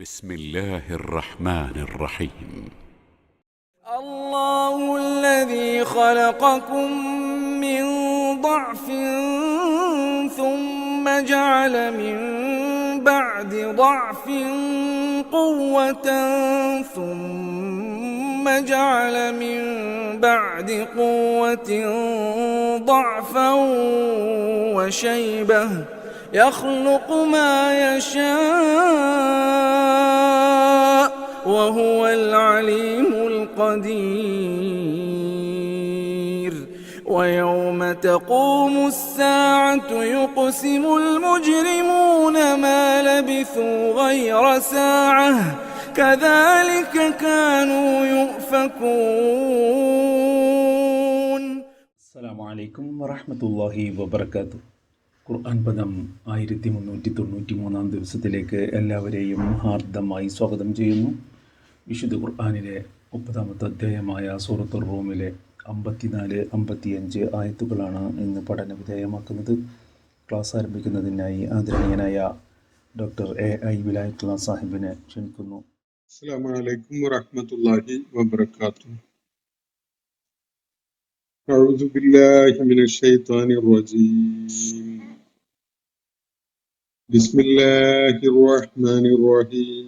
بسم الله الرحمن الرحيم. الله الذي خلقكم من ضعف ثم جعل من بعد ضعف قوة ثم جعل من بعد قوة ضعفا وشيبة يخلق ما يشاء وهو العليم القدير. ويوم تقوم الساعة يقسم المجرمون ما لبثوا غير ساعة كذلك كانوا يؤفكون. السلام عليكم ورحمة الله وبركاته. ഖുർആൻ പദം 1393 ദിവസത്തിലേക്ക് എല്ലാവരെയും ഹാർദമായി സ്വാഗതം ചെയ്യുന്നു. വിശുദ്ധ ഖുർആനിലെ 30-ാമത്തെ അധ്യായമായ സൂറത്തുർ റൂമിലെ 54-55 ആയത്തുകളാണ് ഇന്ന് പഠന വിധേയമാക്കുന്നത്. ക്ലാസ് ആരംഭിക്കുന്നതിനായി ആദരണീയനായ ഡോക്ടർ എ.ഐ. വിലായത്തുള്ള സാഹിബിനെ ക്ഷണിക്കുന്നു. അസ്സലാമു അലൈക്കും വറഹ്മത്തുള്ളാഹി വബറകാതുഹു. അഊദു ബില്ലാഹി മിനശ് ശൈത്വാനിർ റജീം. ബിസ്മില്ലാഹിർ റഹ്മാനിർ റഹീം.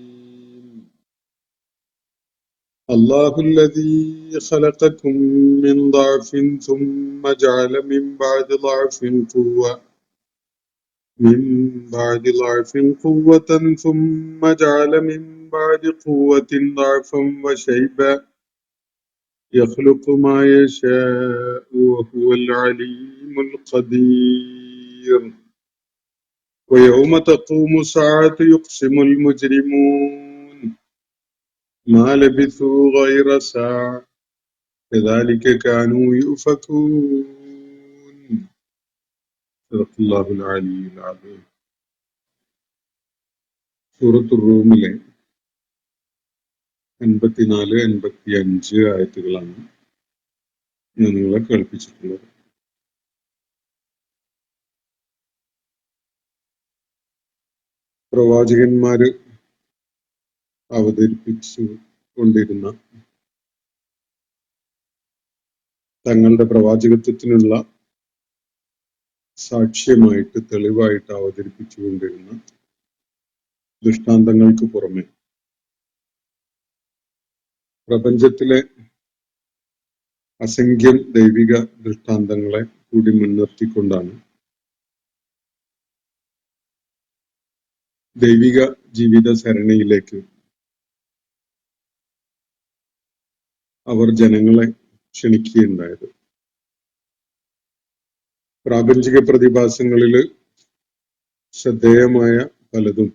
അല്ലാഹുല്ലദീ ഖലഖകും മിൻ ضعഫിൻ ثم ജഅല മിൻ ബഅദി ضعഫിൻ ഖുവ്വ من بعد ضعف قوة ثم جعل من بعد قوة ضعفا وشيبا يخلق ما يشاء وهو العليم القدير. ويوم تقوم الساعة يقسم المجرمون ما لبثوا غير ساعة كذلك كانوا يؤفكون. സൂറത്തുർ റൂമിലെ 84-85 ആയത്തുകളാണ് ഞാൻ നിങ്ങളെ കേൾപ്പിച്ചിട്ടുള്ളത്. പ്രവാചകന്മാര് അവതരിപ്പിച്ചു കൊണ്ടിരുന്ന തങ്ങളുടെ പ്രവാചകത്വത്തിനുള്ള സാക്ഷ്യമായിട്ട് തെളിവായിട്ട് അവതരിപ്പിച്ചുകൊണ്ടിരുന്ന ദൃഷ്ടാന്തങ്ങൾക്ക് പുറമെ പ്രപഞ്ചത്തിലെ അസംഖ്യം ദൈവിക ദൃഷ്ടാന്തങ്ങളെ കൂടി മുൻനിർത്തിക്കൊണ്ടാണ് ദൈവിക ജീവിത സരണിയിലേക്ക് അവർ ജനങ്ങളെ ക്ഷണിക്കുകയുണ്ടായത്. പ്രാപഞ്ചിക പ്രതിഭാസങ്ങളില് ശ്രദ്ധേയമായ പലതും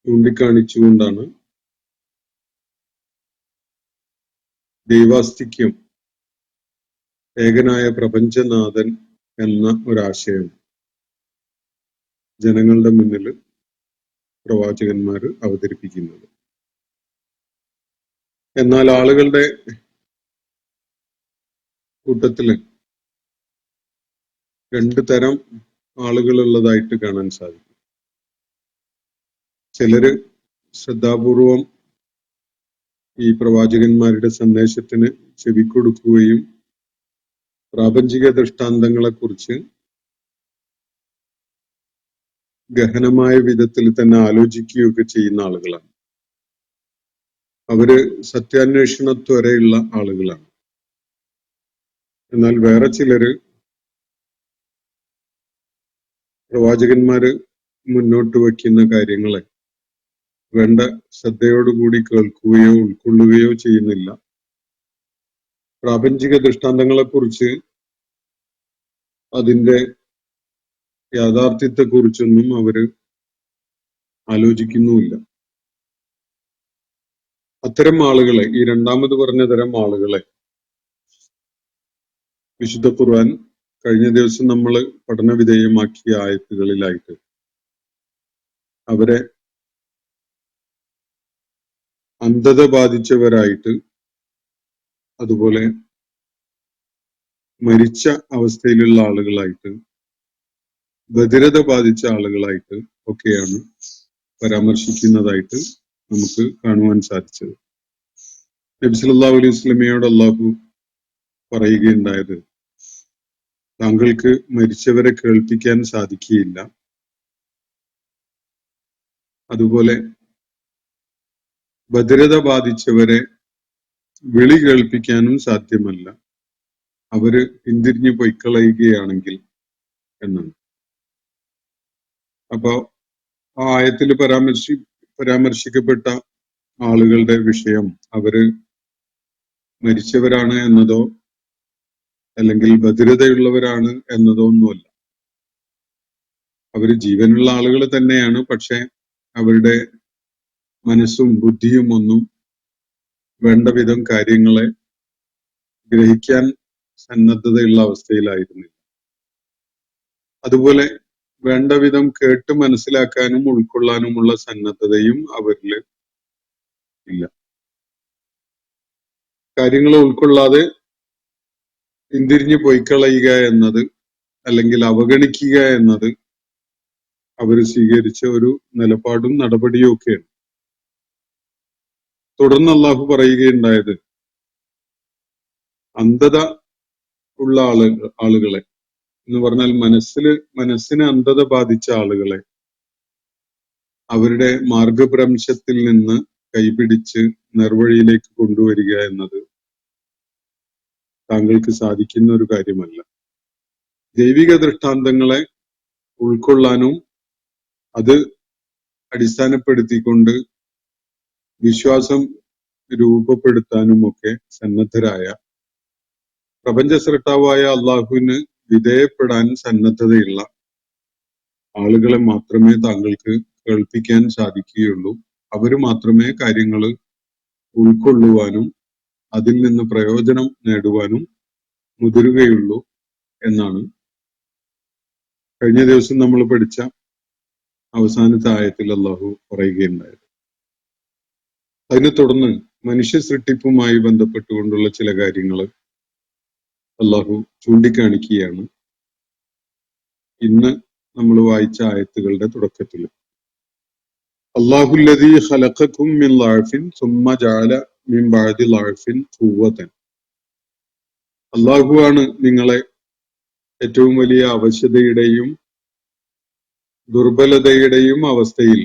ചൂണ്ടിക്കാണിച്ചുകൊണ്ടാണ് ദൈവാസ്തിക്യം, ഏകനായ പ്രപഞ്ചനാഥൻ എന്ന ഒരാശയം ജനങ്ങളുടെ മുന്നിൽ പ്രവാചകന്മാർ അവതരിപ്പിക്കുന്നത്. എന്നാൽ ആളുകളുടെ കൂട്ടത്തില് 2 തരം ആളുകളുള്ളതായിട്ട് കാണാൻ സാധിക്കും. ചിലര് ശ്രദ്ധാപൂർവം ഈ പ്രവാചകന്മാരുടെ സന്ദേശത്തിന് ചെവിക്കൊടുക്കുകയും പ്രാപഞ്ചിക ദൃഷ്ടാന്തങ്ങളെ കുറിച്ച് ഗഹനമായ വിധത്തിൽ തന്നെ ആലോചിക്കുകയൊക്കെ ചെയ്യുന്ന ആളുകളാണ്. അവര് സത്യാന്വേഷണത്വരെയുള്ള ആളുകളാണ്. എന്നാൽ വേറെ ചിലര് പ്രവാചകന്മാര് മുന്നോട്ട് വയ്ക്കുന്ന കാര്യങ്ങളെ വേണ്ട ശ്രദ്ധയോടുകൂടി കേൾക്കുകയോ ഉൾക്കൊള്ളുകയോ ചെയ്യുന്നില്ല. പ്രാപഞ്ചിക ദൃഷ്ടാന്തങ്ങളെ കുറിച്ച് അതിന്റെ യാഥാർത്ഥ്യത്തെ കുറിച്ചൊന്നും അവര് ആലോചിക്കുന്നുമില്ല. അത്തരം ആളുകളെ, ഈ രണ്ടാമത് പറഞ്ഞ തരം ആളുകളെ വിശുദ്ധ ഖുർആൻ കഴിഞ്ഞ ദിവസം നമ്മൾ പഠന വിധേയമാക്കിയ ആയത്തുകളിലായിട്ട് അവരെ അന്ധത ബാധിച്ചവരായിട്ട്, അതുപോലെ മരിച്ച അവസ്ഥയിലുള്ള ആളുകളായിട്ട്, ബധിരത ബാധിച്ച ആളുകളായിട്ട് ഒക്കെയാണ് പരാമർശിക്കുന്നതായിട്ട് നമുക്ക് കാണുവാൻ സാധിച്ചത്. നബി സല്ലല്ലാഹു അലൈഹി വസല്ലമയോട് അല്ലാഹു പറയുകയുണ്ടായത്, താങ്കൾക്ക് മരിച്ചവരെ കേൾപ്പിക്കാൻ സാധിക്കുകയില്ല, അതുപോലെ ഭദ്രത ബാധിച്ചവരെ വിളി കേൾപ്പിക്കാനും സാധ്യമല്ല, അവര് പിന്തിരിഞ്ഞു പൊയ്ക്കളയുകയാണെങ്കിൽ എന്നാണ്. അപ്പോ ആ ആയത്തിൽ പരാമർശിക്കപ്പെട്ട ആളുകളുടെ വിഷയം അവര് മരിച്ചവരാണ് എന്നതോ അല്ലെങ്കിൽ ഭദ്രതയുള്ളവരാണ് എന്നതോ ഒന്നുമല്ല. അവര് ജീവനുള്ള ആളുകൾ തന്നെയാണ്. പക്ഷെ അവരുടെ മനസ്സും ബുദ്ധിയും ഒന്നും വേണ്ട വിധം കാര്യങ്ങളെ ഗ്രഹിക്കാൻ സന്നദ്ധതയുള്ള അവസ്ഥയിലായിരുന്നില്ല. അതുപോലെ വേണ്ട വിധം കേട്ട് മനസ്സിലാക്കാനും ഉൾക്കൊള്ളാനുമുള്ള സന്നദ്ധതയും അവരിൽ ഇല്ല. കാര്യങ്ങളെ ഉൾക്കൊള്ളാതെ പിന്തിരിഞ്ഞു പൊയ്ക്കളയുക എന്നത് അല്ലെങ്കിൽ അവഗണിക്കുക എന്നത് അവർ സ്വീകരിച്ച ഒരു നിലപാടും നടപടിയും ഒക്കെയാണ്. തുടർന്ന് അള്ളാഹു പറയുകയുണ്ടായത്, അന്ധത ഉള്ള ആളുകളെ എന്ന് പറഞ്ഞാൽ മനസ്സിന് അന്ധത ബാധിച്ച ആളുകളെ അവരുടെ മാർഗഭ്രംശത്തിൽ നിന്ന് കൈപിടിച്ച് നേർവഴിയിലേക്ക് കൊണ്ടുവരിക എന്നത് താങ്കൾക്ക് സാധിക്കുന്ന ഒരു കാര്യമല്ല. ദൈവിക ദൃഷ്ടാന്തങ്ങളെ ഉൾക്കൊള്ളാനും അത് അടിസ്ഥാനപ്പെടുത്തിക്കൊണ്ട് വിശ്വാസം രൂപപ്പെടുത്താനുമൊക്കെ സന്നദ്ധരായ പ്രപഞ്ച സൃഷ്ടാവായ അള്ളാഹുവിന് വിധേയപ്പെടാൻ സന്നദ്ധതയുള്ള ആളുകളെ മാത്രമേ താങ്കൾക്ക് കേൾപ്പിക്കാൻ സാധിക്കുകയുള്ളൂ. അവര് മാത്രമേ കാര്യങ്ങൾ ഉൾക്കൊള്ളുവാനും അതിൽ നിന്ന് പ്രയോജനം നേടുവാനും മുതിരുകയുള്ളൂ എന്നാണ് കഴിഞ്ഞ ദിവസം നമ്മൾ പഠിച്ച അവസാനത്തെ ആയത്തിൽ അള്ളാഹു പറയുകയുണ്ടായത്. അതിനെ തുടർന്ന് മനുഷ്യ സൃഷ്ടിപ്പുമായി ബന്ധപ്പെട്ടുകൊണ്ടുള്ള ചില കാര്യങ്ങൾ അള്ളാഹു ചൂണ്ടിക്കാണിക്കുകയാണ് ഇന്ന് നമ്മൾ വായിച്ച ആയത്തുകളുടെ തുടക്കത്തിൽ. അല്ലാഹുല്ലദീ ഖലഖകും മിൻ ളഅഫിൻ സുമ്മ ജഅല മിൻ ബഅദി ളഅഫിൻ ഖുവ്വതൻ. അല്ലാഹുവാണ് നിങ്ങളെ ഏറ്റവും വലിയ അവശതയുടെയും ദുർബലതയുടെയും അവസ്ഥയിൽ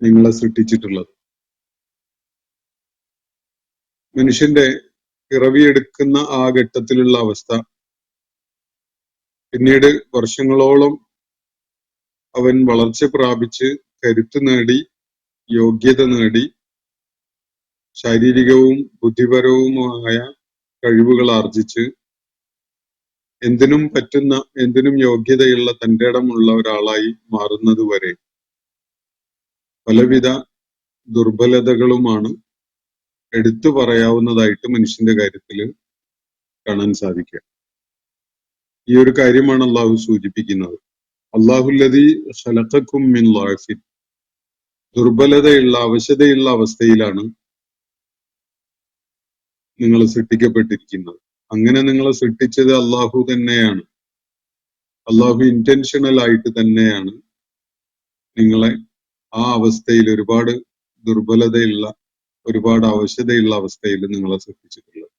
നിങ്ങളെ സൃഷ്ടിച്ചിട്ടുള്ളത്. മനുഷ്യന്റെ പിറവിയെടുക്കുന്ന ആ ഘട്ടത്തിലുള്ള അവസ്ഥ പിന്നീട് വർഷങ്ങളോളം അവൻ വളർച്ച പ്രാപിച്ച് കരുത്ത് നേടി യോഗ്യത നേടി ശാരീരികവും ബുദ്ധിപരവുമായ കഴിവുകൾ ആർജിച്ച് എന്തിനും പറ്റുന്ന എന്തിനും യോഗ്യതയുള്ള തന്റെ ഇടമുള്ള ഒരാളായി മാറുന്നത് വരെ പലവിധ ദുർബലതകളുമാണ് എടുത്തു പറയാവുന്നതായിട്ട് മനുഷ്യന്റെ കാര്യത്തിൽ കാണാൻ സാധിക്കുക. ഈ ഒരു കാര്യമാണ് അള്ളാഹു സൂചിപ്പിക്കുന്നത്. അല്ലാഹുല്ലദീ ഖലഖകും മിൻ ളഅഫിൻ, ദുർബലതയുള്ള അവശതയുള്ള അവസ്ഥയിലാണ് നിങ്ങൾ സൃഷ്ടിക്കപ്പെട്ടിരിക്കുന്നത്. അങ്ങനെ നിങ്ങളെ സൃഷ്ടിച്ചത് അള്ളാഹു തന്നെയാണ്. അള്ളാഹു ഇന്റൻഷണൽ ആയിട്ട് തന്നെയാണ് നിങ്ങളെ ആ അവസ്ഥയിൽ ഒരുപാട് ദുർബലതയുള്ള ഒരുപാട് അവശതയുള്ള അവസ്ഥയിൽ നിങ്ങളെ സൃഷ്ടിച്ചിട്ടുള്ളത്.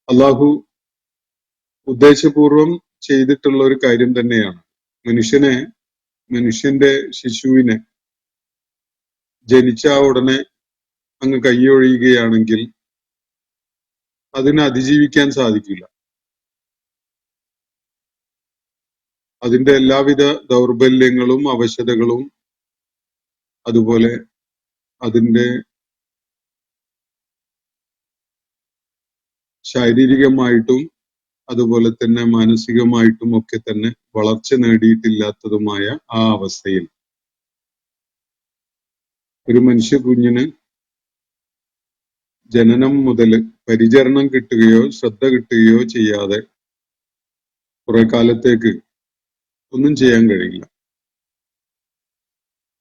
അള്ളാഹു ഉദ്ദേശപൂർവം ചെയ്തിട്ടുള്ള ഒരു കാര്യം തന്നെയാണ്. മനുഷ്യന്റെ ശിശുവിനെ ജനിച്ച ഉടനെ അങ്ങ് കൈയൊഴിയുകയാണെങ്കിൽ അതിനെ അതിജീവിക്കാൻ സാധിക്കില്ല. അതിന്റെ എല്ലാവിധ ദൗർബല്യങ്ങളും അവശതകളും അതുപോലെ അതിന്റെ ശാരീരികമായിട്ടും അതുപോലെ തന്നെ മാനസികമായിട്ടും ഒക്കെ തന്നെ വളർച്ച നേടിയിട്ടില്ലാത്തതുമായ ആ അവസ്ഥയിൽ ഒരു മനുഷ്യ കുഞ്ഞിന് ജനനം മുതൽ പരിചരണം കിട്ടുകയോ ശ്രദ്ധ കിട്ടുകയോ ചെയ്യാതെ കുറെ കാലത്തേക്ക് ഒന്നും ചെയ്യാൻ കഴിയില്ല.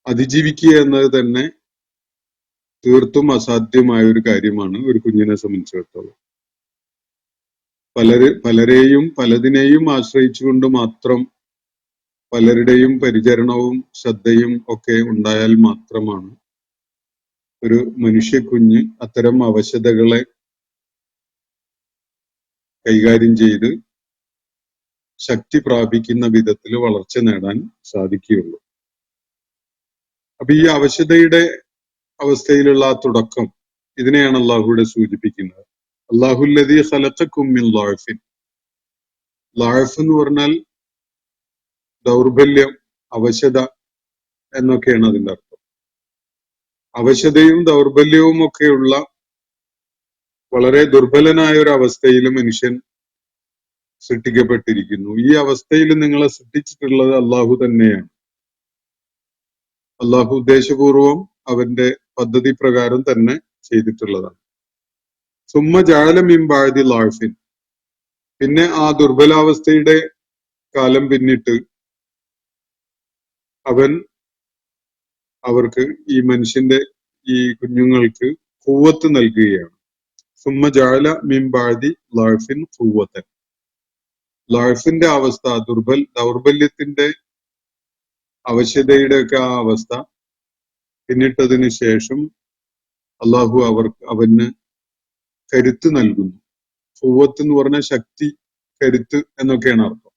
അതിജീവിക്കുക എന്നത് തന്നെ തീർത്തും അസാധ്യമായ ഒരു കാര്യമാണ് ഒരു കുഞ്ഞിനെ സംബന്ധിച്ചിടത്തോളം. പലരെയും പലതിനെയും ആശ്രയിച്ചുകൊണ്ട് മാത്രം പലരുടെയും പരിചരണവും ശ്രദ്ധയും ഒക്കെ ഉണ്ടായാൽ മാത്രമാണ് ഒരു മനുഷ്യക്കുഞ്ഞ് അത്തരം അവശതകളെ കൈകാര്യം ചെയ്ത് ശക്തി പ്രാപിക്കുന്ന വിധത്തിൽ വളർച്ച നേടാൻ സാധിക്കുകയുള്ളൂ. അപ്പൊ ഈ അവശതയുടെ അവസ്ഥയിലുള്ള ആ തുടക്കം, ഇതിനെയാണ് അള്ളാഹുവിടെ സൂചിപ്പിക്കുന്നത്. അല്ലാഹുല്ലദീ ഖലഖക്കും മിൻ ളഅഫിൻ. ളഅഫ് എന്ന് പറഞ്ഞാൽ ദൗർബല്യം, അവശത എന്നൊക്കെയാണ് അതിന്റെ അർത്ഥം. അവശതയും ദൗർബല്യവും ഒക്കെയുള്ള വളരെ ദുർബലനായ ഒരു അവസ്ഥയിൽ മനുഷ്യൻ സൃഷ്ടിക്കപ്പെട്ടിരിക്കുന്നു. ഈ അവസ്ഥയിൽ നിങ്ങളെ സൃഷ്ടിച്ചിട്ടുള്ളത് അള്ളാഹു തന്നെയാണ്. അള്ളാഹു ഉദ്ദേശപൂർവം അവന്റെ പദ്ധതി പ്രകാരം തന്നെ ചെയ്തിട്ടുള്ളതാണ്. സുമ്മ ജഅല മിൻ ബഅദി ളഅഫിൻ. പിന്നെ ആ ദുർബലാവസ്ഥയുടെ കാലം പിന്നിട്ട് അവൻ അവർക്ക്, ഈ മനുഷ്യന്റെ ഈ കുഞ്ഞുങ്ങൾക്ക് ഖുവ്വത്ത് നൽകുകയാണ്. സുമ്മ ജഅല മിൻ ബഅദി ളഅഫിൻ ഖുവ്വത്തൻ. ളഅഫിന്റെ അവസ്ഥ, ദൗർബല്യത്തിന്റെ അവശതയുടെ ഒക്കെ ആ അവസ്ഥ പിന്നിട്ടതിന് ശേഷം അള്ളാഹു അവന് കരുത്ത് നൽകുന്നു. ഖുവ്വത്ത് എന്ന് പറഞ്ഞാൽ ശക്തി, കരുത്ത് എന്നൊക്കെയാണ് അർത്ഥം.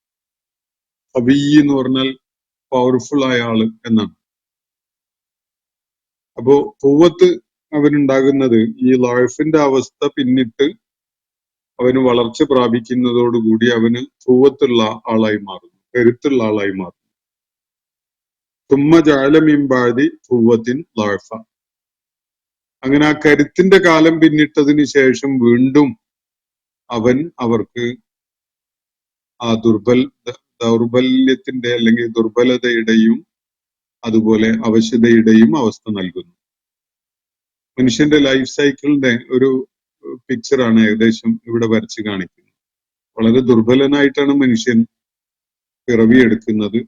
ഖവി എന്ന് പറഞ്ഞാൽ പവർഫുൾ ആയ ആള് എന്നാണ്. അപ്പോ ഖുവ്വത്ത് അവനുണ്ടാകുന്നത് ഈ ളഅഫിന്റെ അവസ്ഥ പിന്നിട്ട് അവന് വളർച്ച പ്രാപിക്കുന്നതോടുകൂടി അവന് ഖുവ്വത്തുള്ള ആളായി മാറുന്നു, കരുത്തുള്ള ആളായി മാറുന്നു. സുമ്മ ജഅല മിൻ ബഅദി ഖുവ്വത്തിൻ ളഅഫ. അങ്ങനെ ആ കരുത്തിന്റെ കാലം പിന്നിട്ടതിന് ശേഷം വീണ്ടും അവൻ അവർക്ക് ആ ദൗർബല്യത്തിന്റെ അല്ലെങ്കിൽ ദുർബലതയുടെയും അതുപോലെ അവശതയുടെയും അവസ്ഥ നൽകുന്നു. മനുഷ്യന്റെ ലൈഫ് സൈക്കിളിന്റെ ഒരു പിക്ചറാണ് ഏകദേശം ഇവിടെ വരച്ച് കാണിക്കുന്നത്. വളരെ ദുർബലനായിട്ടാണ് മനുഷ്യൻ പിറവിയെടുക്കുന്നത്,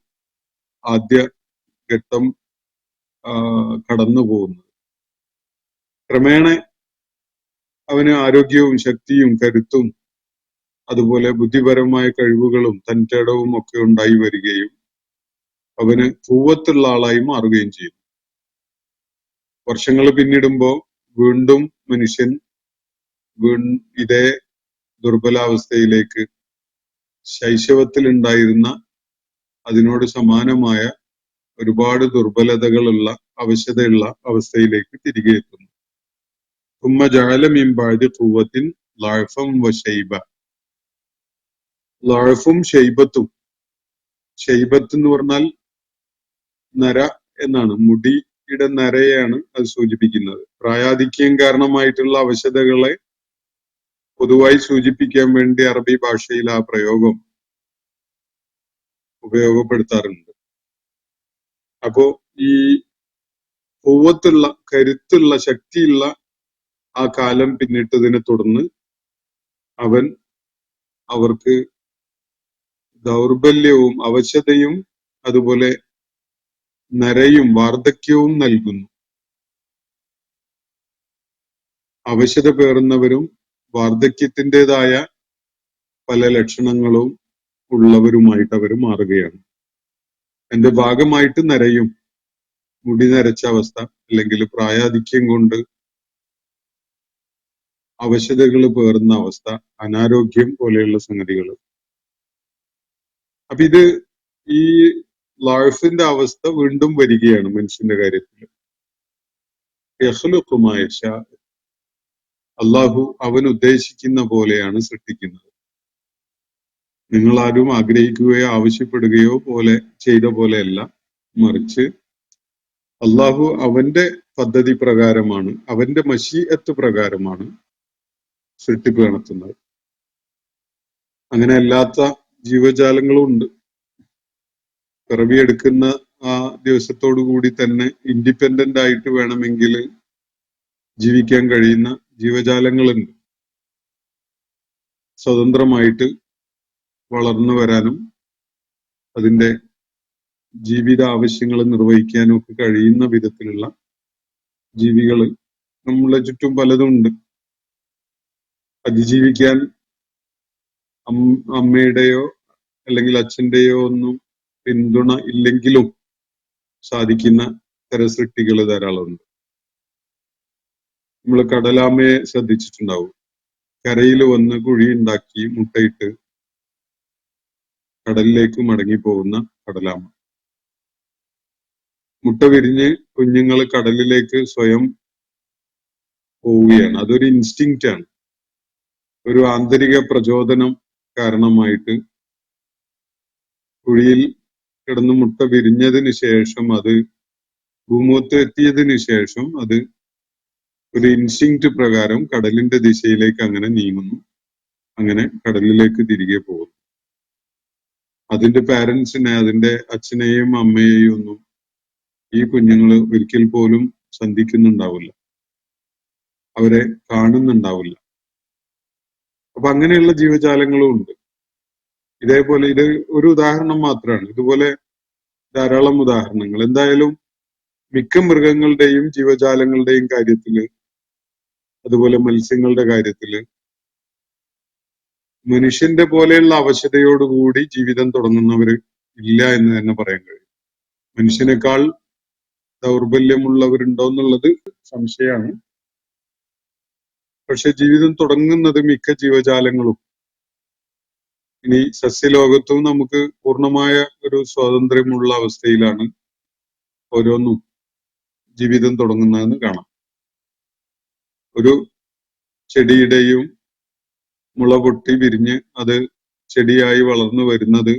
ആദ്യ ഘട്ടം കടന്നു പോകുന്നത്. ക്രമേണ അവന് ആരോഗ്യവും ശക്തിയും കരുത്തും അതുപോലെ ബുദ്ധിപരമായ കഴിവുകളും തന്റേടവും ഒക്കെ ഉണ്ടായി വരികയും അവന് ഖുവ്വത്തുള്ള ആളായി മാറുകയും ചെയ്യും. വർഷങ്ങൾ പിന്നിടുമ്പോൾ വീണ്ടും മനുഷ്യൻ ഇതേ ദുർബലാവസ്ഥയിലേക്ക്, ശൈശവത്തിൽ ഉണ്ടായിരുന്ന അതിനോട് സമാനമായ ഒരുപാട് ദുർബലതകളുള്ള അവശതയുള്ള അവസ്ഥയിലേക്ക് തിരികെ എത്തുന്നു. സുമ്മ ജഅല മിൻ ബഅദി ഖുവ്വത്തിൻ ളഅഫൻ വശൈബ. ളഅഫും ഷൈബത്തും. ഷൈബത്ത് എന്ന് പറഞ്ഞാൽ നര എന്നാണ്, മുടിയുടെ നരയാണ് അത് സൂചിപ്പിക്കുന്നത്. പ്രായാധിക്യം കാരണമായിട്ടുള്ള അവശതകളെ പൊതുവായി സൂചിപ്പിക്കാൻ വേണ്ടി അറബി ഭാഷയിൽ ആ പ്രയോഗം ഉപയോഗപ്പെടുത്താറുണ്ട്. അപ്പോ ഈ ഖുവ്വത്തുള്ള, കരുത്തുള്ള, ശക്തിയുള്ള ആ കാലം പിന്നിട്ടതിനെ തുടർന്ന് അവൻ അവർക്ക് ദൗർബല്യവും അവശതയും അതുപോലെ നരയും വാർദ്ധക്യവും നൽകുന്നു. അവശത പേറുന്നവരും വാർദ്ധക്യത്തിൻ്റെതായ പല ലക്ഷണങ്ങളും ഉള്ളവരുമായിട്ട് അവർ മാറുകയാണ്. എന്റെ ഭാഗമായിട്ട് നരയും, മുടി നരച്ച അവസ്ഥ, അല്ലെങ്കിൽ പ്രായാധിക്യം കൊണ്ട് അവശതകൾ പേറുന്ന അവസ്ഥ, അനാരോഗ്യം പോലെയുള്ള സംഗതികൾ. അപ്പൊ ഇത് ഈ ളഅഫിന്റെ അവസ്ഥ വീണ്ടും വരികയാണ് മനുഷ്യന്റെ കാര്യത്തിൽ. യഖ്ലുഖു മാ യശാ. അള്ളാഹു അവൻ ഉദ്ദേശിക്കുന്ന പോലെയാണ് സൃഷ്ടിക്കുന്നത്. നിങ്ങൾ ആരും ആഗ്രഹിക്കുകയോ ആവശ്യപ്പെടുകയോ ചെയ്ത പോലെയല്ല, മറിച്ച് അള്ളാഹു അവന്റെ പദ്ധതി പ്രകാരമാണ്, അവന്റെ മശീഅത്ത് പ്രകാരമാണ് സൃഷ്ടിപ്പ് നടത്തുന്നത്. അങ്ങനെ അല്ലാത്ത ജീവജാലങ്ങളും ഉണ്ട്. പിറവിയെടുക്കുന്ന ആ ദിവസത്തോടു കൂടി തന്നെ ഇൻഡിപെൻഡന്റ് ആയിട്ട് വേണമെങ്കിൽ ജീവിക്കാൻ കഴിയുന്ന ജീവജാലങ്ങളുണ്ട്. സ്വതന്ത്രമായിട്ട് വളർന്നു വരാനും അതിന്റെ ജീവിത ആവശ്യങ്ങൾ നിർവഹിക്കാനും ഒക്കെ കഴിയുന്ന വിധത്തിലുള്ള ജീവികൾ നമ്മളെ ചുറ്റും പലതും ഉണ്ട്. അതിജീവിക്കാൻ അമ്മയുടെയോ അല്ലെങ്കിൽ അച്ഛന്റെയോ ഒന്നും പിന്തുണ ഇല്ലെങ്കിലും സാധിക്കുന്ന തരം സൃഷ്ടികൾ ധാരാളമുണ്ട്. നമ്മൾ കടലാമയെ ശ്രദ്ധിച്ചിട്ടുണ്ടാവും. കരയിൽ വന്ന് കുഴി ഉണ്ടാക്കി മുട്ടയിട്ട് കടലിലേക്ക് മടങ്ങിപ്പോകുന്ന കടലാമ. മുട്ട വിരിഞ്ഞ് കുഞ്ഞുങ്ങൾ കടലിലേക്ക് സ്വയം പോവുകയാണ്. അതൊരു ഇൻസ്റ്റിങ്ക്റ്റ് ആണ്. ഒരു ആന്തരിക പ്രചോദനം കാരണമായിട്ട് കുഴിയിൽ കിടന്ന് മുട്ട വിരിഞ്ഞതിന് ശേഷം അത് ഭൂമുഖത്ത് എത്തിയതിന് ശേഷം അത് ഒരു ഇൻസ്റ്റിങ്ക്റ്റ് പ്രകാരം കടലിന്റെ ദിശയിലേക്ക് അങ്ങനെ നീങ്ങുന്നു. അങ്ങനെ കടലിലേക്ക് തിരികെ പോകുന്നു. അതിന്റെ പാരന്റ്സിനെ, അതിന്റെ അച്ഛനെയും അമ്മയെയും ഒന്നും ഈ കുഞ്ഞുങ്ങൾ ഒരിക്കൽ പോലും സന്ധിക്കുന്നുണ്ടാവില്ല, അവരെ കാണുന്നുണ്ടാവില്ല. അപ്പൊ അങ്ങനെയുള്ള ജീവജാലങ്ങളും ഉണ്ട്. ഇതേപോലെ ഇത് ഒരു ഉദാഹരണം മാത്രമാണ്. ഇതുപോലെ ധാരാളം ഉദാഹരണങ്ങൾ. എന്തായാലും മിക്ക മൃഗങ്ങളുടെയും ജീവജാലങ്ങളുടെയും കാര്യത്തില്, അതുപോലെ മത്സ്യങ്ങളുടെ കാര്യത്തില് മനുഷ്യന്റെ പോലെയുള്ള അവശതയോടുകൂടി ജീവിതം തുടങ്ങുന്നവര് ഇല്ല എന്ന് തന്നെ പറയാൻ കഴിയും. മനുഷ്യനേക്കാൾ ദൗർബല്യമുള്ളവരുണ്ടോ എന്നുള്ളത് സംശയമാണ്. പക്ഷെ ജീവിതം തുടങ്ങുന്നത് മിക്ക ജീവജാലങ്ങളും, ഇനി സസ്യലോകത്തും നമുക്ക് പൂർണ്ണമായ ഒരു സ്വാതന്ത്ര്യമുള്ള അവസ്ഥയിലാണ് ഓരോന്നും ജീവിതം തുടങ്ങുന്നതെന്ന് കാണാം. ഒരു ചെടിയുടെയും മുള പൊട്ടി വിരിഞ്ഞ് അത് ചെടിയായി വളർന്നു വരുന്നത്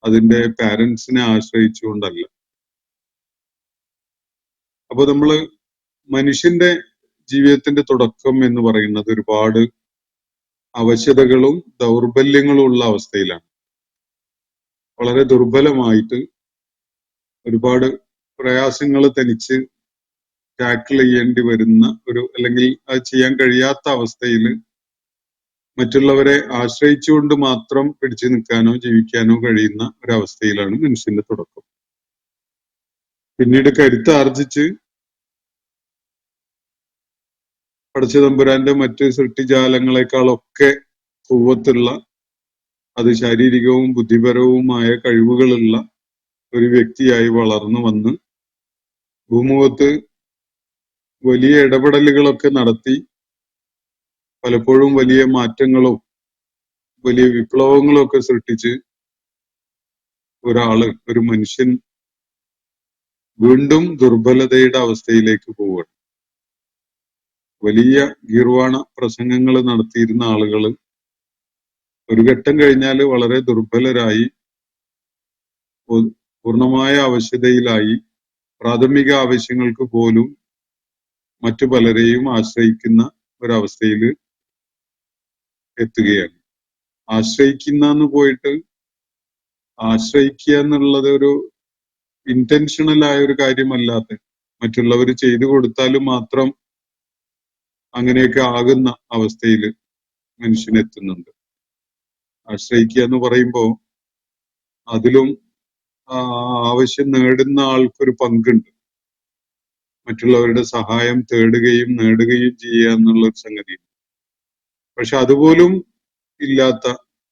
അതിന്റെ പാരന്റ്സിനെ ആശ്രയിച്ചുകൊണ്ടല്ല. അപ്പൊ നമ്മള് മനുഷ്യന്റെ ജീവിതത്തിന്റെ തുടക്കം എന്ന് പറയുന്നത് ഒരുപാട് അവശതകളും ദൗർബല്യങ്ങളും ഉള്ള അവസ്ഥയിലാണ്. വളരെ ദുർബലമായിട്ട് ഒരുപാട് പ്രയാസങ്ങൾ തനിച്ച് ടാക്കിൾ ചെയ്യേണ്ടി വരുന്ന ഒരു, അല്ലെങ്കിൽ അത് ചെയ്യാൻ കഴിയാത്ത അവസ്ഥയിൽ മറ്റുള്ളവരെ ആശ്രയിച്ചുകൊണ്ട് മാത്രം പിടിച്ചു നിൽക്കാനോ ജീവിക്കാനോ കഴിയുന്ന ഒരവസ്ഥയിലാണ് മനുഷ്യന്റെ തുടക്കം. പിന്നീട് കരുത്താർജിച്ച് പടച്ചതമ്പുരാന്റെ മറ്റ് സൃഷ്ടിജാലങ്ങളെക്കാളൊക്കെ കൂവത്തുള്ള, അത് ശാരീരികവും ബുദ്ധിപരവുമായ കഴിവുകളുള്ള ഒരു വ്യക്തിയായി വളർന്നു വന്ന് ഭൂമുഖത്ത് വലിയ ഇടപെടലുകളൊക്കെ നടത്തി പലപ്പോഴും വലിയ മാറ്റങ്ങളും വലിയ വിപ്ലവങ്ങളും ഒക്കെ സൃഷ്ടിച്ച് ഒരു മനുഷ്യൻ വീണ്ടും ദുർബലതയുടെ അവസ്ഥയിലേക്ക് പോവുകയാണ്. വലിയ ഗീർവാണ പ്രസംഗങ്ങൾ നടത്തിയിരുന്ന ആളുകൾ ഒരു ഘട്ടം കഴിഞ്ഞാൽ വളരെ ദുർബലരായി, പൂർണ്ണമായ അവശതയിലായി, പ്രാഥമിക ആവശ്യങ്ങൾക്ക് പോലും മറ്റു പലരെയും ആശ്രയിക്കുന്ന ഒരവസ്ഥയിൽ എത്തുകയാണ്. ആശ്രയിക്കുന്ന പോയിട്ട് ആശ്രയിക്കുക എന്നുള്ളത് ഒരു ഇന്റൻഷണൽ ആയ ഒരു കാര്യമല്ലാത്ത, മറ്റുള്ളവർ ചെയ്തു കൊടുത്താലും മാത്രം അങ്ങനെയൊക്കെ ആകുന്ന അവസ്ഥയിൽ മനുഷ്യനെത്തുന്നുണ്ട്. ആശ്രയിക്കുക എന്ന് പറയുമ്പോൾ അതിലും ആവശ്യം നേടുന്ന ആൾക്കൊരു പങ്കുണ്ട്. മറ്റുള്ളവരുടെ സഹായം തേടുകയും നേടുകയും ചെയ്യുക എന്നുള്ളൊരു സംഗതി. പക്ഷെ അതുപോലും ഇല്ലാത്ത,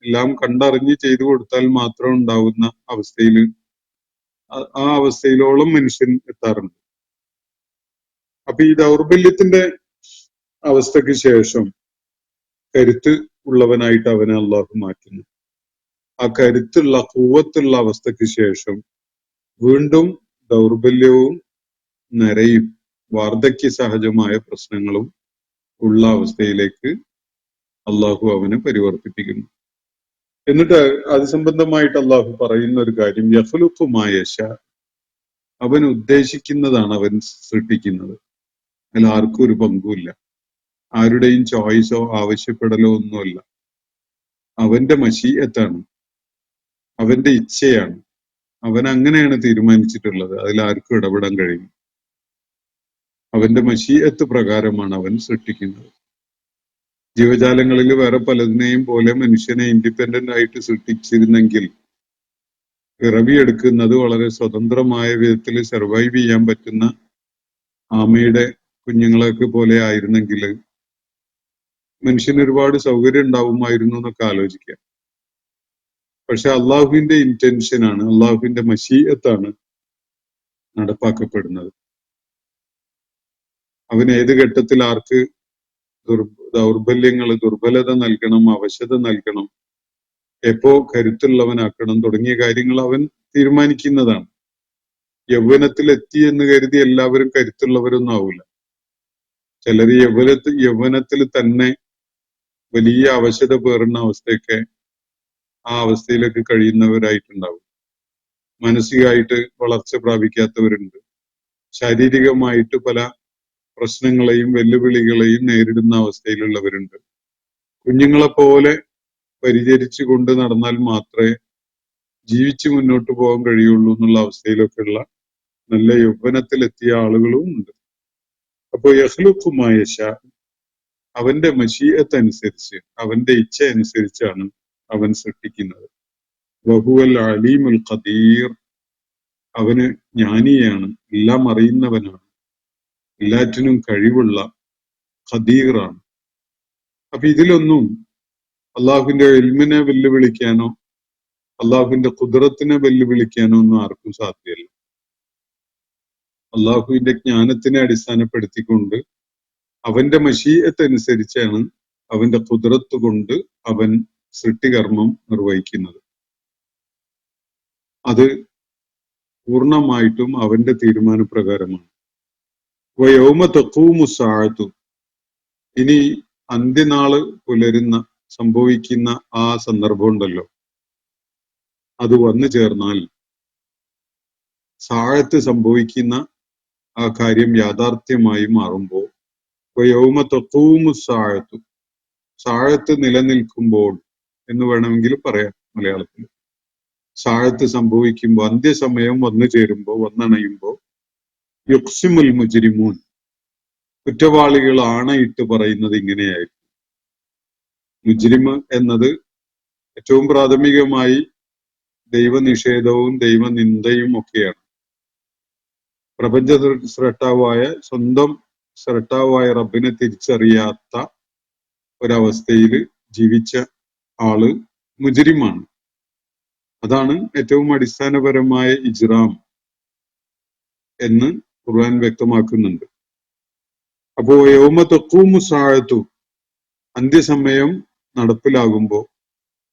എല്ലാം കണ്ടറിഞ്ഞ് ചെയ്തു കൊടുത്താൽ മാത്രം ഉണ്ടാവുന്ന അവസ്ഥയിൽ, ആ അവസ്ഥയിലോളം മനുഷ്യൻ എത്താറുണ്ട്. അപ്പൊ ഈ ദൗർബല്യത്തിന്റെ അവസ്ഥയ്ക്ക് ശേഷം കരുത്ത് ഉള്ളവനായിട്ട് അവനെ അള്ളാഹു മാറ്റുന്നു. ആ കരുത്തുള്ള, കൂവത്തുള്ള അവസ്ഥയ്ക്ക് ശേഷം വീണ്ടും ദൗർബല്യവും നരയും വാർദ്ധക്യ സഹജമായ പ്രശ്നങ്ങളും ഉള്ള അവസ്ഥയിലേക്ക് അള്ളാഹു അവനെ പരിവർത്തിപ്പിക്കുന്നു. എന്നിട്ട് അത് സംബന്ധമായിട്ട് അള്ളാഹു പറയുന്ന ഒരു കാര്യം, യഖ്ലുഖു മാ യശാ, അവൻ ഉദ്ദേശിക്കുന്നതാണ് അവൻ സൃഷ്ടിക്കുന്നത്. അതിൽ ആർക്കും ഒരു പങ്കുമില്ല, ആരുടെയും ചോയ്സോ ആവശ്യപ്പെടലോ ഒന്നുമല്ല. അവന്റെ മശീഅത്താണ്, അവന്റെ ഇച്ഛയാണ്, അവൻ അങ്ങനെയാണ് തീരുമാനിച്ചിട്ടുള്ളത്. അതിൽ ആർക്കും ഇടപെടാൻ കഴിയും. അവന്റെ മശീഅത്ത് പ്രകാരമാണ് അവൻ സൃഷ്ടിക്കുന്നത്. ജീവജാലങ്ങളിൽ വേറെ പലതിനെയും പോലെ മനുഷ്യനെ ഇൻഡിപെൻഡന്റ് ആയിട്ട് സൃഷ്ടിച്ചിരുന്നെങ്കിൽ, പിറവിയെടുക്കുന്നത് വളരെ സ്വതന്ത്രമായ വിധത്തിൽ സർവൈവ് ചെയ്യാൻ പറ്റുന്ന ആമയുടെ കുഞ്ഞുങ്ങളൊക്കെ പോലെ ആയിരുന്നെങ്കിൽ മനുഷ്യന് ഒരുപാട് സൗകര്യം ഉണ്ടാവുമായിരുന്നു എന്നൊക്കെ ആലോചിക്കാം. പക്ഷെ അള്ളാഹുവിന്റെ ഇന്റൻഷനാണ്, അള്ളാഹുവിന്റെ മശീഅത്താണ് നടപ്പാക്കപ്പെടുന്നത്. അവൻ ഏത് ഘട്ടത്തിൽ ആർക്ക് ദുർബലത നൽകണം, അവശത നൽകണം, എപ്പോ കരുത്തുള്ളവനാക്കണം തുടങ്ങിയ കാര്യങ്ങൾ അവൻ തീരുമാനിക്കുന്നതാണ്. യൗവനത്തിലെത്തി എന്ന് കരുതി എല്ലാവരും കരുത്തുള്ളവരൊന്നും ആവില്ല. ചിലർ യൗവനത്തിൽ തന്നെ വലിയ അവശത പേറുന്ന അവസ്ഥയൊക്കെ ആ അവസ്ഥയിലേക്ക് കഴിയുന്നവരായിട്ടുണ്ടാവും. മാനസികമായിട്ട് വളർച്ച പ്രാപിക്കാത്തവരുണ്ട്. ശാരീരികമായിട്ട് പല പ്രശ്നങ്ങളെയും വെല്ലുവിളികളെയും നേരിടുന്ന അവസ്ഥയിലുള്ളവരുണ്ട്. കുഞ്ഞുങ്ങളെ പോലെ പരിചരിച്ചു കൊണ്ട് നടന്നാൽ മാത്രമേ ജീവിച്ച് മുന്നോട്ട് പോകാൻ കഴിയുള്ളൂ എന്നുള്ള അവസ്ഥയിലൊക്കെയുള്ള നല്ല യൗവനത്തിലെത്തിയ ആളുകളും ഉണ്ട്. അപ്പോ യഖ്ലുഖുമായ അവന്റെ മശീഅത്ത് അനുസരിച്ച്, അവന്റെ ഇച്ഛ അനുസരിച്ചാണ് അവൻ സൃഷ്ടിക്കുന്നത്. വഹുവൽ അലീമുൽ ഖദീർ, അവന് ജ്ഞാനിയാണ്, എല്ലാം അറിയുന്നവനാണ്, എല്ലാറ്റിനും കഴിവുള്ള ഖദീറാണ്. അപ്പൊ ഇതിലൊന്നും അള്ളാഹുവിന്റെ ഇൽമിനെ വെല്ലുവിളിക്കാനോ അള്ളാഹുവിന്റെ ഖുദ്റത്തിനെ വെല്ലുവിളിക്കാനോ ഒന്നും ആർക്കും സാധ്യമല്ല. അള്ളാഹുവിന്റെ ജ്ഞാനത്തിനെ അടിസ്ഥാനപ്പെടുത്തിക്കൊണ്ട് അവന്റെ മശീഅത്ത് അനുസരിച്ചാണ്, അവന്റെ ഖുദ്റത്ത് കൊണ്ട് അവൻ സൃഷ്ടികർമ്മം നിർവഹിക്കുന്നത്. അത് പൂർണ്ണമായിട്ടും അവന്റെ തീരുമാനപ്രകാരമാണ്. വയൗമ തഖൂമു സ്സാഅതു, ഇനി അന്ത്യനാള് പുലരുന്ന സംഭവിക്കുന്ന ആ സന്ദർഭം ഉണ്ടല്ലോ, അത് വന്നു ചേർന്നാൽ, സാഴത്ത് സംഭവിക്കുന്ന ആ കാര്യം യാഥാർത്ഥ്യമായി മാറുമ്പോൾ, വയൗമ തഖൂമു സ്സാഅതു, സാഴത്ത് നിലനിൽക്കുമ്പോൾ എന്ന് വേണമെങ്കിൽ പറയാം മലയാളത്തിൽ. സാഴത്ത് സംഭവിക്കുമ്പോൾ, അന്ത്യസമയം വന്നു ചേരുമ്പോൾ, വന്നണയുമ്പോൾ, യുഖ്സിമുൽ മുജ്രിമൂൻ, കുറ്റവാളികൾ ആണയിട്ട് പറയുന്നത് ഇങ്ങനെയായിരിക്കും. മുജ്രിമ് എന്നത് ഏറ്റവും പ്രാഥമികമായി ദൈവനിഷേധവും ദൈവനിന്ദയും ഒക്കെയാണ്. പ്രപഞ്ച സ്രഷ്ടാവായ, സ്വന്തം സ്രഷ്ടാവായ റബ്ബിനെ തിരിച്ചറിയാത്ത ഒരവസ്ഥയിൽ ജീവിച്ച ആള് മുജ്രിമാണ്. അതാണ് ഏറ്റവും അടിസ്ഥാനപരമായ ഇജ്റാം എന്ന് ഖുർആൻ വ്യക്തമാക്കുന്നുണ്ട്. അപ്പോ യൗമ തഖൂമു സ്സാഅതു, അന്ത്യസമയം നടപ്പിലാകുമ്പോ,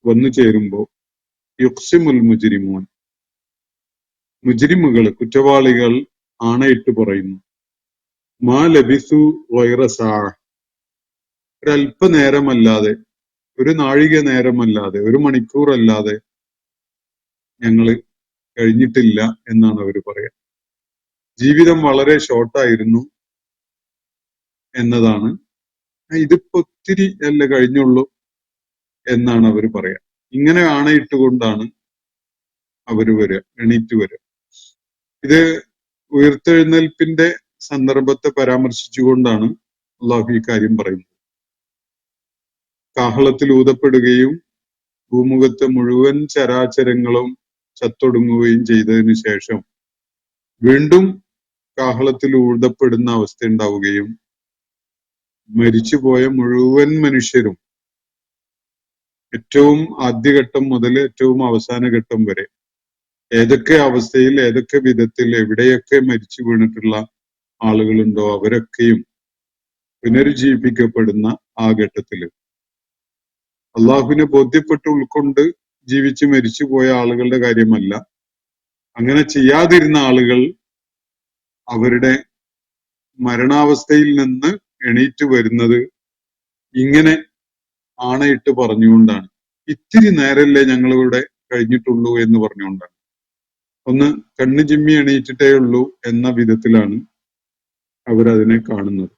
വന്നു ചേരുമ്പോ, യുഖ്സിമുൽ മുജ്രിമൂൻ, മുജ്രിമുകൾ, കുറ്റവാളികൾ ആണയിട്ട് പറയുന്നു. മാ ലബിസു ഗൈറ സാഅ, ഒരല്പനേരമല്ലാതെ, ഒരു നാഴിക നേരമല്ലാതെ, ഒരു മണിക്കൂറല്ലാതെ ഞങ്ങള് കഴിഞ്ഞിട്ടില്ല എന്നാണ് അവർ പറയാ. ജീവിതം വളരെ ഷോർട്ടായിരുന്നു എന്നതാണ്, ഇതിപ്പോ ഒത്തിരി അല്ല കഴിഞ്ഞുള്ളൂ എന്നാണ് അവർ പറയാ. ഇങ്ങനെ ആണയിട്ടുകൊണ്ടാണ് അവര് വരിക, എണീറ്റ് വരിക. ഇത് ഉയർത്തെഴുന്നേൽപ്പിന്റെ സന്ദർഭത്തെ പരാമർശിച്ചുകൊണ്ടാണ് അള്ളാഹു ഈ കാര്യം പറയുന്നത്. കാഹളത്തിൽ ഊതപ്പെടുകയും ഭൂമുഖത്തെ മുഴുവൻ ചരാചരങ്ങളും ചത്തൊടുങ്ങുകയും ചെയ്തതിനു ശേഷം വീണ്ടും കാഹളത്തിൽ ഊതപ്പെടുന്ന അവസ്ഥ ഉണ്ടാവുകയും മരിച്ചുപോയ മുഴുവൻ മനുഷ്യരും ഏറ്റവും ആദ്യഘട്ടം മുതൽ ഏറ്റവും അവസാന ഘട്ടം വരെ ഏതൊക്കെ അവസ്ഥയിൽ, ഏതൊക്കെ വിധത്തിൽ, എവിടെയൊക്കെ മരിച്ചു വീണിട്ടുള്ള ആളുകളുണ്ടോ അവരൊക്കെയും പുനരുജ്ജീവിപ്പിക്കപ്പെടുന്ന ആ ഘട്ടത്തില് അള്ളാഹുവിനെ ബോധ്യപ്പെട്ട് ഉൾക്കൊണ്ട് ജീവിച്ച് മരിച്ചുപോയ ആളുകളുടെ കാര്യമല്ല. അങ്ങനെ ചെയ്യാതിരുന്ന ആളുകൾ അവരുടെ മരണാവസ്ഥയിൽ നിന്ന് എണീറ്റ് വരുന്നത് ഇങ്ങനെ ആണയിട്ട് പറഞ്ഞുകൊണ്ടാണ്. ഇത്തിരി നേരല്ലേ ഞങ്ങളിവിടെ കഴിഞ്ഞിട്ടുള്ളൂ എന്ന് പറഞ്ഞുകൊണ്ടാണ്. ഒന്ന് കണ്ണു ചിമ്മി എണീറ്റിട്ടേ ഉള്ളൂ എന്ന വിധത്തിലാണ് അവരതിനെ കാണുന്നത്.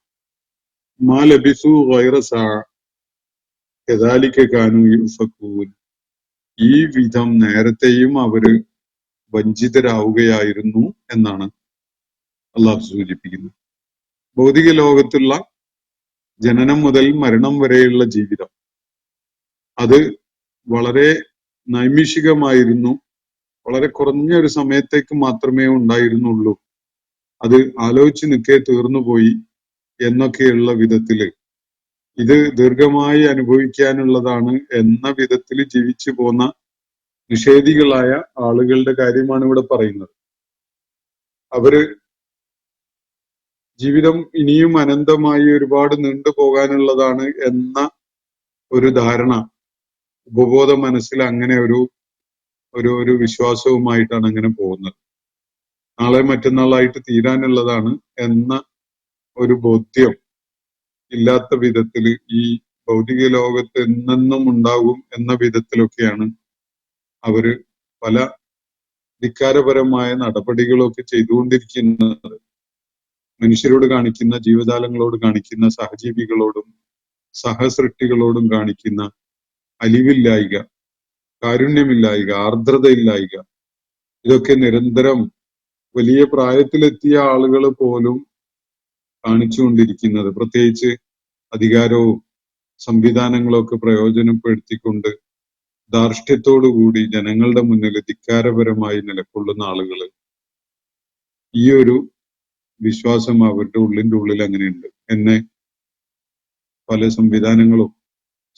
മാ ലബിസു ഗൈറ സാഅ കദാലിക കാനൂ യുഫകൂൻ, ഈ വിധം നേരത്തെയും അവര് വഞ്ചിതരാവുകയായിരുന്നു എന്നാണ് അള്ളാഹു സൂചിപ്പിക്കുന്നത്. ഭൗതിക ലോകത്തുള്ള ജനനം മുതൽ മരണം വരെയുള്ള ജീവിതം അത് വളരെ നൈമിഷികമായിരുന്നു, വളരെ കുറഞ്ഞ ഒരു സമയത്തേക്ക് മാത്രമേ ഉണ്ടായിരുന്നുള്ളൂ, അത് ആലോചിച്ച് നിൽക്കേ തീർന്നുപോയി എന്നൊക്കെയുള്ള വിധത്തില്, ഇത് ദീർഘമായി അനുഭവിക്കാനുള്ളതാണ് എന്ന വിധത്തിൽ ജീവിച്ചു പോന്ന നിഷേധികളായ ആളുകളുടെ കാര്യമാണ് ഇവിടെ പറയുന്നത്. അവര് ജീവിതം ഇനിയും അനന്തമായി ഒരുപാട് നീണ്ടുപോകാനുള്ളതാണ് എന്ന ഒരു ധാരണ, ഉപബോധ മനസ്സിൽ അങ്ങനെ ഒരു വിശ്വാസവുമായിട്ടാണ് അങ്ങനെ പോകുന്നത്. നാളെ മറ്റന്നാളായിട്ട് തീരാനുള്ളതാണ് എന്ന ഒരു ബോധ്യം ഇല്ലാത്ത വിധത്തിൽ ഈ ഭൗതിക ലോകത്ത് എന്നെന്നും ഉണ്ടാകും എന്ന വിധത്തിലൊക്കെയാണ് അവര് പല ധിക്കാരപരമായ നടപടികളൊക്കെ ചെയ്തുകൊണ്ടിരിക്കുന്നത്. മനുഷ്യരോട് കാണിക്കുന്ന, ജീവജാലങ്ങളോട് കാണിക്കുന്ന, സഹജീവികളോടും സഹസൃഷ്ടികളോടും കാണിക്കുന്ന അലിവില്ലായിക, കാരുണ്യമില്ലായിക, ആർദ്രതയില്ലായിക, ഇതൊക്കെ നിരന്തരം വലിയ പ്രായത്തിലെത്തിയ ആളുകൾ പോലും കാണിച്ചുകൊണ്ടിരിക്കുന്നത്. പ്രത്യേകിച്ച് അധികാരവും സംവിധാനങ്ങളൊക്കെ പ്രയോജനപ്പെടുത്തിക്കൊണ്ട് ധാർഷ്ട്യത്തോടുകൂടി ജനങ്ങളുടെ മുന്നിൽ ധിക്കാരപരമായി നിലകൊള്ളുന്ന ആളുകൾ, ഈ ഒരു വിശ്വാസം അവരുടെ ഉള്ളിന്റെ ഉള്ളിൽ അങ്ങനെയുണ്ട്. എന്നെ പല സംവിധാനങ്ങളും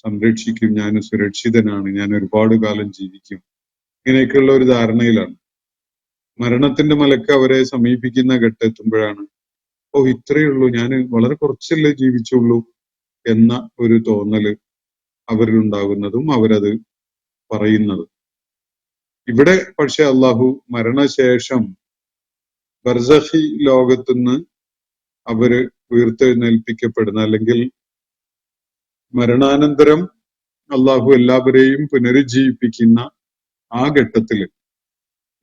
സംരക്ഷിക്കും, ഞാൻ സുരക്ഷിതനാണ്, ഞാൻ ഒരുപാട് കാലം ജീവിക്കും, ഇങ്ങനെയൊക്കെയുള്ള ഒരു ധാരണയിലാണ്. മരണത്തിന്റെ മലക്ക് അവരെ സമീപിക്കുന്ന ഘട്ടെത്തുമ്പോഴാണ് ഇത്രയേ ഉള്ളൂ, ഞാൻ വളരെ കുറച്ചല്ലേ ജീവിച്ചുള്ളൂ എന്ന ഒരു തോന്നല് അവരിലുണ്ടാകുന്നതും അവരത് പറയുന്നതും. ഇവിടെ പക്ഷെ അള്ളാഹു മരണശേഷം ബർസഖി ലോകത്തുനിന്ന് അവര് ഉയർത്തെഴുന്നേൽപ്പിക്കപ്പെടുന്ന, അല്ലെങ്കിൽ മരണാനന്തരം അള്ളാഹു എല്ലാവരെയും പുനരുജ്ജീവിപ്പിക്കുന്ന ആ ഘട്ടത്തില്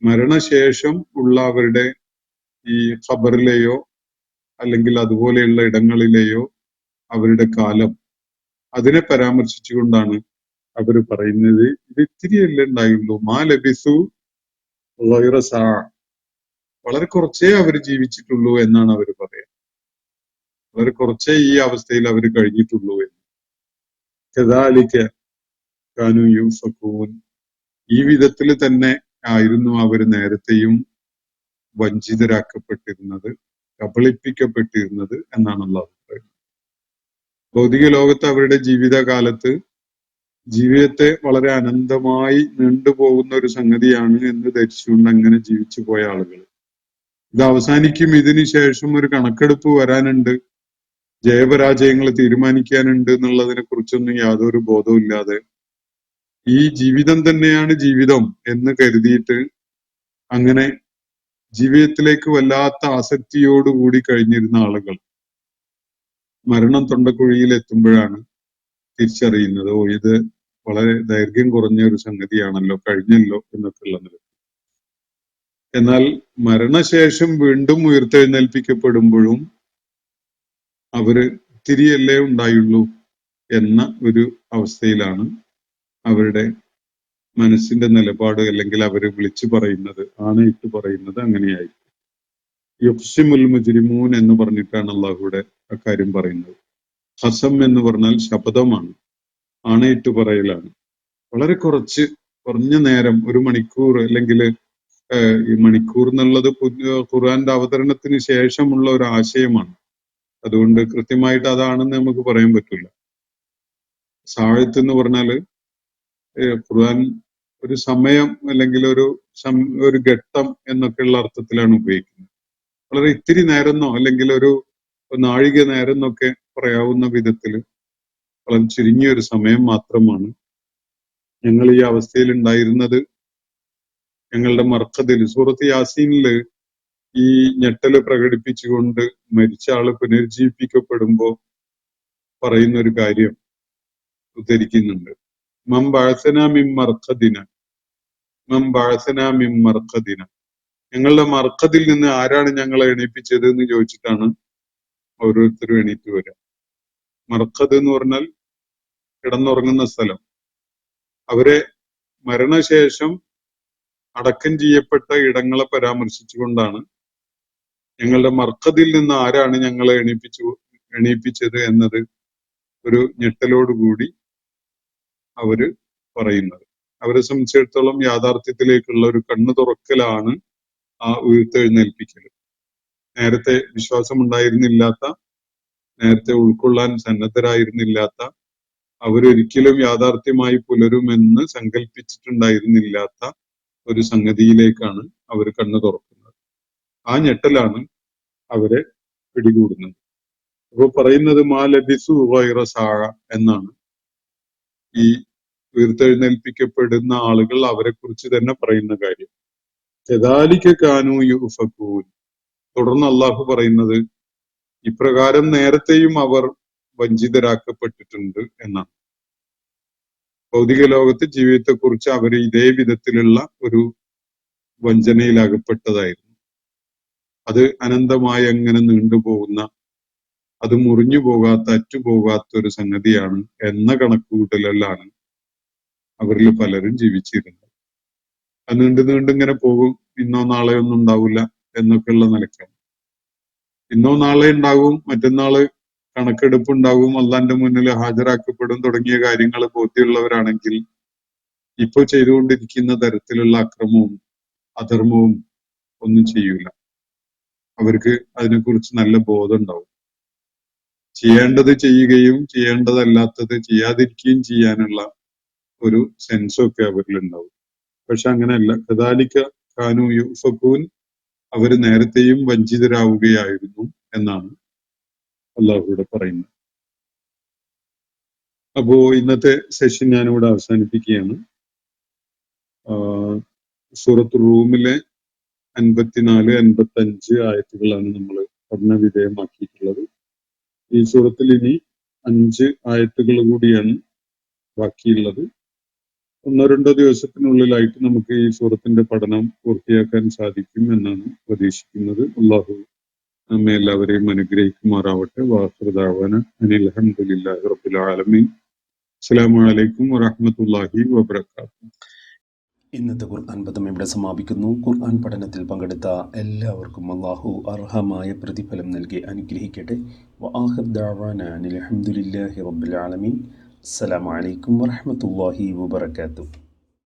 മരണശേഷം ഉള്ള അവരുടെ ഈ ഖബറിലെയോ അല്ലെങ്കിൽ അതുപോലെയുള്ള ഇടങ്ങളിലെയോ അവരുടെ കാലം, അതിനെ പരാമർശിച്ചുകൊണ്ടാണ് അവര് പറയുന്നത്, ഇത് ഇത്തിരിയല്ലേ ഉണ്ടായുള്ളൂ, മാ ലബിസു ഗൈറ സാ, വളരെ കുറച്ചേ അവർ ജീവിച്ചിട്ടുള്ളൂ എന്നാണ് അവർ പറയുക. വളരെ കുറച്ചേ ഈ അവസ്ഥയിൽ അവർ കഴിഞ്ഞിട്ടുള്ളൂ എന്ന്. കദാലിക കാനൂ യൂഫകൂൻ, ഈ വിധത്തിൽ തന്നെ ആയിരുന്നു അവർ നേരത്തെയും വഞ്ചിതരാക്കപ്പെട്ടിരുന്നത്, കബളിപ്പിക്കപ്പെട്ടിരുന്നത് എന്നാണ് അല്ലാഹു പറയുന്നത്. ഭൗതിക ലോകത്ത് അവരുടെ ജീവിതകാലത്ത് ജീവിതത്തെ വളരെ അനന്തമായി നീണ്ടുപോകുന്ന ഒരു സംഗതിയാണ് എന്ന് ധരിച്ചുകൊണ്ട് അങ്ങനെ ജീവിച്ചു പോയ ആളുകൾ, ഇത് അവസാനിക്കും, ഇതിനു ശേഷം ഒരു കണക്കെടുപ്പ് വരാനുണ്ട്, ജയപരാജയങ്ങൾ തീരുമാനിക്കാനുണ്ട് എന്നുള്ളതിനെ കുറിച്ചൊന്നും യാതൊരു ബോധവും ഇല്ലാതെ ഈ ജീവിതം തന്നെയാണ് ജീവിതം എന്ന് കരുതിയിട്ട് അങ്ങനെ ജീവിതത്തിലേക്ക് വല്ലാത്ത ആസക്തിയോടുകൂടി കഴിഞ്ഞിരുന്ന ആളുകൾ മരണം തൊണ്ടക്കുഴിയിൽ എത്തുമ്പോഴാണ് തിരിച്ചറിയുന്നത്, ഇത് വളരെ ദൈർഘ്യം കുറഞ്ഞ ഒരു സംഗതിയാണല്ലോ, കഴിഞ്ഞല്ലോ എന്നൊക്കെ ഉള്ളത്. എന്നാൽ മരണശേഷം വീണ്ടും ഉയർത്തെഴുന്നേൽപ്പിക്കപ്പെടുമ്പോഴും അവര് ഇത്തിരിയല്ലേ ഉണ്ടായുള്ളൂ എന്ന ഒരു അവസ്ഥയിലാണ് അവരുടെ മനസ്സിന്റെ നിലപാട്, അല്ലെങ്കിൽ അവര് വിളിച്ചു പറയുന്നത്, ആണയിട്ട് പറയുന്നത് അങ്ങനെയായിരിക്കും. യുഖ്സിമുൽ മുജ്രിമൂൻ എന്ന് പറഞ്ഞിട്ടാണ് അള്ളാഹുവിടെ അക്കാര്യം പറയുന്നത്. ഖസം എന്ന് പറഞ്ഞാൽ ശപഥമാണ്, ആണയിട്ട് പറയലാണ്. വളരെ കുറഞ്ഞ നേരം, ഒരു മണിക്കൂർ, അല്ലെങ്കിൽ ഈ മണിക്കൂർ എന്നുള്ളത് ഖുർആന്റെ അവതരണത്തിന് ശേഷമുള്ള ഒരു ആശയമാണ്. അതുകൊണ്ട് കൃത്യമായിട്ട് അതാണെന്ന് നമുക്ക് പറയാൻ പറ്റില്ല. സാഴത്ത് എന്ന് പറഞ്ഞാല് ഖുർആൻ ഒരു സമയം അല്ലെങ്കിൽ ഒരു ഘട്ടം എന്നൊക്കെയുള്ള അർത്ഥത്തിലാണ് ഉപയോഗിക്കുന്നത്. വളരെ ഇത്തിരി നേരമെന്നോ അല്ലെങ്കിൽ ഒരു നാഴിക നേരം എന്നൊക്കെ പറയാവുന്ന വിധത്തിൽ വളരെ ചുരുങ്ങിയൊരു സമയം മാത്രമാണ് ഞങ്ങൾ ഈ അവസ്ഥയിൽ ഉണ്ടായിരുന്നത്. ഞങ്ങളുടെ മർഖദിൽ, സൂറത്ത് യാസീനില് ഈ ഞെട്ടല് പ്രകടിപ്പിച്ചുകൊണ്ട് മരിച്ച ആള് പുനരുജ്ജീവിപ്പിക്കപ്പെടുമ്പോ പറയുന്ന ഒരു കാര്യം ഉദ്ധരിക്കുന്നുണ്ട്. മം ബഅസന മിൻ മർഖദിന, മം ബഅസന മിൻ മർഖദിന, ഞങ്ങളുടെ മർഖദിൽ നിന്ന് ആരാണ് ഞങ്ങളെ എണീപ്പിച്ചത് എന്ന് ചോദിച്ചിട്ടാണ് ഓരോരുത്തരും എണീറ്റ് വരിക. മർഖദ് എന്ന് പറഞ്ഞാൽ കിടന്നുറങ്ങുന്ന സ്ഥലം. അവരെ മരണശേഷം അടക്കം ചെയ്യപ്പെട്ട ഇടങ്ങളെ പരാമർശിച്ചുകൊണ്ടാണ് ഞങ്ങളുടെ മർഖദിൽ നിന്ന് ആരാണ് ഞങ്ങളെ എണീപ്പിച്ചത് എന്നത് ഒരു ഞെട്ടലോടുകൂടി അവര് പറയുന്നത്. അവരെ സംബന്ധിച്ചിടത്തോളം യാഥാർത്ഥ്യത്തിലേക്കുള്ള ഒരു കണ്ണു തുറക്കലാണ് ആ ഉയർത്തെഴുന്നേൽപ്പിക്കൽ. നേരത്തെ വിശ്വാസമുണ്ടായിരുന്നില്ലാത്ത, നേരത്തെ ഉൾക്കൊള്ളാൻ സന്നദ്ധരായിരുന്നില്ലാത്ത അവരൊരിക്കലും യാഥാർത്ഥ്യമായി പുലരുമെന്ന് സങ്കല്പിച്ചിട്ടുണ്ടായിരുന്നില്ലാത്ത ഒരു സംഗതിയിലേക്കാണ് അവർ കണ്ണു തുറക്കുന്നത്. ആ ഞെട്ടലാണ് അവരെ പിടികൂടുന്നത്. അപ്പൊ പറയുന്നത് മാ ലബിസു ഗൈറ സാഅ എന്നാണ്. ഈ ഉയർത്തെഴുന്നേൽപ്പിക്കപ്പെടുന്ന ആളുകൾ അവരെ കുറിച്ച് തന്നെ പറയുന്ന കാര്യം. കദാലിക കാനൂ യുഫകൂൻ. തുടർന്ന് അള്ളാഹു പറയുന്നത് ഇപ്രകാരം നേരത്തെയും അവർ വഞ്ചിതരാക്കപ്പെട്ടിട്ടുണ്ട് എന്നാണ്. ഭൗതിക ലോകത്ത് ജീവിതത്തെക്കുറിച്ച് അവർ ഇതേ വിധത്തിലുള്ള ഒരു വഞ്ചനയിലകപ്പെട്ടതായിരുന്നു. അത് അനന്തമായി അങ്ങനെ നീണ്ടുപോകുന്ന, അത് മുറിഞ്ഞു പോകാത്ത, അറ്റുപോകാത്ത ഒരു സംഗതിയാണ് എന്ന കണക്കുകൂട്ടലിലാണ് അവരിൽ പലരും ജീവിച്ചിരുന്നത്. അത് നീണ്ടിങ്ങനെ പോകും, ഇന്നോ നാളെയോ ഒന്നും ഉണ്ടാവില്ല എന്നൊക്കെയുള്ള നിലക്കാണ്. ഇന്നോ നാളെ ഉണ്ടാകും, മറ്റന്നാള് കണക്കെടുപ്പ് ഉണ്ടാകും, അള്ളാന്റെ മുന്നിൽ ഹാജരാക്കപ്പെടും തുടങ്ങിയ കാര്യങ്ങൾ ബോധ്യമുള്ളവരാണെങ്കിൽ ഇപ്പൊ ചെയ്തുകൊണ്ടിരിക്കുന്ന തരത്തിലുള്ള അക്രമവും അധർമ്മവും ഒന്നും ചെയ്യൂല. അവർക്ക് അതിനെക്കുറിച്ച് നല്ല ബോധം ഉണ്ടാവും. ചെയ്യേണ്ടത് ചെയ്യുകയും ചെയ്യേണ്ടതല്ലാത്തത് ചെയ്യാതിരിക്കുകയും ചെയ്യാനുള്ള ഒരു സെൻസൊക്കെ അവരിലുണ്ടാവും. പക്ഷെ അങ്ങനെയല്ല. കദാലിക കാനൂ യുഫകൂൻ. അവര് നേരത്തെയും വഞ്ചിതരാവുകയായിരുന്നു എന്നാണ് അള്ളാഹുവിടെ പറയുന്നത്. അപ്പോ ഇന്നത്തെ സെഷൻ ഞാനിവിടെ അവസാനിപ്പിക്കുകയാണ്. സൂറത്ത് റൂമിലെ 54, 55 ആയത്തുകളാണ് നമ്മൾ പഠന വിധേയമാക്കിയിട്ടുള്ളത്. ഈ സൂറത്തിൽ ഇനി 5 ആയത്തുകൾ കൂടിയാണ് ബാക്കിയുള്ളത്. 1-2 ദിവസത്തിനുള്ളിലായിട്ട് നമുക്ക് ഈ സൂറത്തിന്റെ പഠനം പൂർത്തിയാക്കാൻ സാധിക്കും എന്നാണ് പ്രതീക്ഷിക്കുന്നത്. അള്ളാഹു നമ്മെ എല്ലാവരെയും അനുഗ്രഹിക്കുമാറാവട്ടെ. വാഖിറു ദഅവാന അനിൽ ഹംദുലില്ലാഹി റബ്ബിൽ ആലമീൻ. അസ്സലാമു അലൈക്കും വറഹ്മത്തുള്ളാഹി വബറകാതുഹു. ഇന്നത്തെ ഖുർആൻ പദം ഇവിടെ സമാപിക്കുന്നു. ഖുർആൻ പഠനത്തിൽ പങ്കെടുത്ത എല്ലാവർക്കും അല്ലാഹു അർഹമായ പ്രതിഫലം നൽകി അനുഗ്രഹിക്കട്ടെ. വആഖിറു ദഅവാന അനിൽ ഹംദുലില്ലാഹി റബ്ബിൽ ആലമീൻ. അസ്സലാമു അലൈക്കും വറഹ്മത്തുള്ളാഹി വബറകാതുഹു.